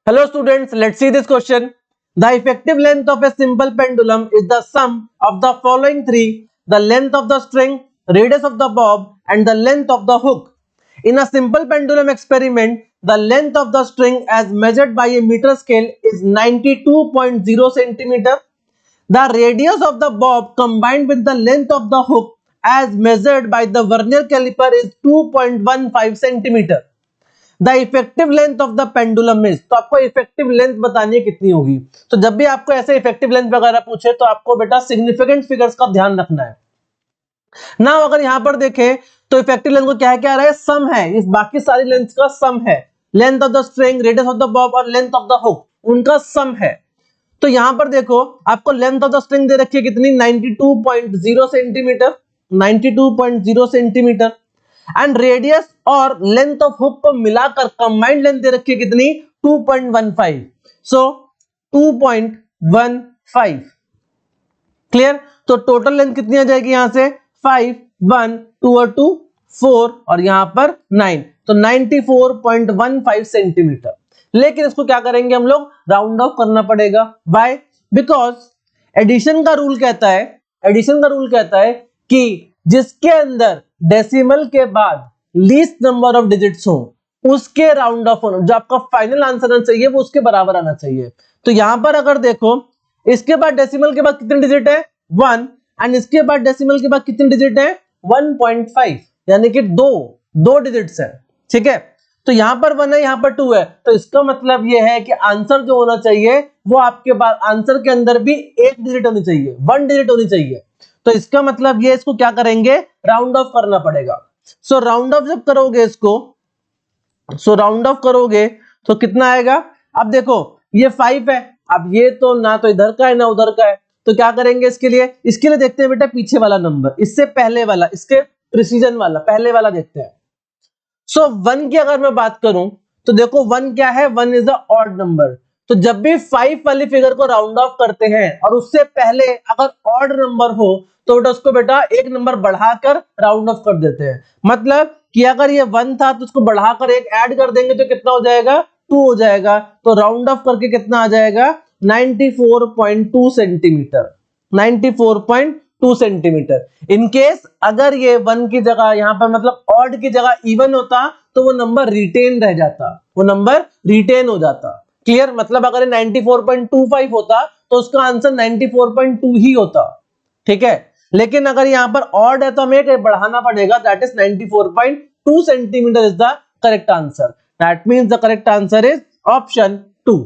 Hello students, let's see this question. The effective length of a simple pendulum is the sum of the following three: the length of the string, radius of the bob, and the length of the hook. In a simple pendulum experiment, the length of the string as measured by a meter scale is 92.0 centimeter. The radius of the bob combined with the length of the hook as measured by the vernier caliper is 2.15 centimeter. The effective length of the pendulum is, तो आपको effective length बतानी है कितनी होगी। तो जब भी आपको ऐसे इफेक्टिव लेंथ वगैरह पूछे तो आपको बेटा सिग्निफिकेंट फिगर्स का ध्यान रखना है ना। अगर यहां पर देखें तो इफेक्टिव लेंथ को क्या है, क्या आ रहा है, सम है, इस बाकी सारी लेंथ का सम है। Length of the string, radius of the Bob और लेंथ ऑफ द हुक, उनका सम है। तो यहां पर देखो आपको लेंथ ऑफ द स्ट्रिंग दे रखी है कितनी, 92.0 सेंटीमीटर, 92.0 सेंटीमीटर। एंड रेडियस और लेंथ ऑफ हुक को मिलाकर कंबाइंड लेंथ दे रखी है कितनी, 2.15। सो 2.15 क्लियर। तो टोटल लेंथ कितनी आ जाएगी यहां से, 5, 1, 2 और 2 4 और यहां पर 9, तो 94.15 सेंटीमीटर। लेकिन इसको क्या करेंगे हम लोग, राउंड ऑफ करना पड़ेगा। व्हाई? बिकॉज एडिशन का रूल कहता है कि जिसके अंदर डेसिमल के बाद लीस्ट नंबर ऑफ डिजिट्स हो उसके राउंड ऑफ होना, जो आपका फाइनल आंसर आना चाहिए वो उसके बराबर आना चाहिए। तो यहां पर अगर देखो इसके बाद डेसिमल के बाद कितने डिजिट है, 1, एंड इसके बाद डेसिमल के बाद कितने डिजिट है, 1.5, यानी कि दो डिजिट्स है। ठीक है, तो यहां पर 1 है, यहां पर 2 है, तो इसका मतलब यह है कि आंसर जो होना चाहिए वो आपके पास आंसर के अंदर भी एक डिजिट होनी चाहिए, 1 डिजिट होनी चाहिए। तो इसका मतलब ये, इसको क्या करेंगे, राउंड ऑफ करना पड़ेगा। सो राउंड ऑफ जब करोगे इसको, राउंड ऑफ करोगे तो कितना आएगा। अब देखो ये 5 है, अब ये तो ना तो इधर का है ना उधर का है, तो क्या करेंगे इसके लिए देखते हैं बेटा पीछे वाला नंबर, इससे पहले वाला, इसके प्रिसीजन वाला, पहले वाला देखते हैं। सो 1 की अगर मैं बात करूं तो देखो 1 क्या है, 1 इज अ ऑड नंबर। तो जब भी 5 वाली फिगर को राउंड ऑफ करते हैं और उससे पहले अगर ऑड नंबर हो तो उसको बेटा एक नंबर बढ़ाकर राउंड ऑफ कर देते हैं। मतलब कि अगर ये 1 था तो उसको बढ़ाकर एक ऐड कर देंगे तो कितना हो जाएगा, 2 हो जाएगा। तो राउंड ऑफ करके कितना आ जाएगा, 94.2 सेंटीमीटर, 94.2 सेंटीमीटर। इन केस अगर ये 1 की जगह यहां पर मतलब ऑड की जगह इवन होता तो वो नंबर रिटेन रह जाता, वो नंबर रिटेन हो जाता। क्लियर, मतलब अगर 94.25 होता तो उसका आंसर 94.2 ही होता। ठीक है, लेकिन अगर यहां पर ऑड है तो हमें एक बढ़ाना पड़ेगा, that is 94.2 centimetre is the correct answer. That means the correct answer is option 2।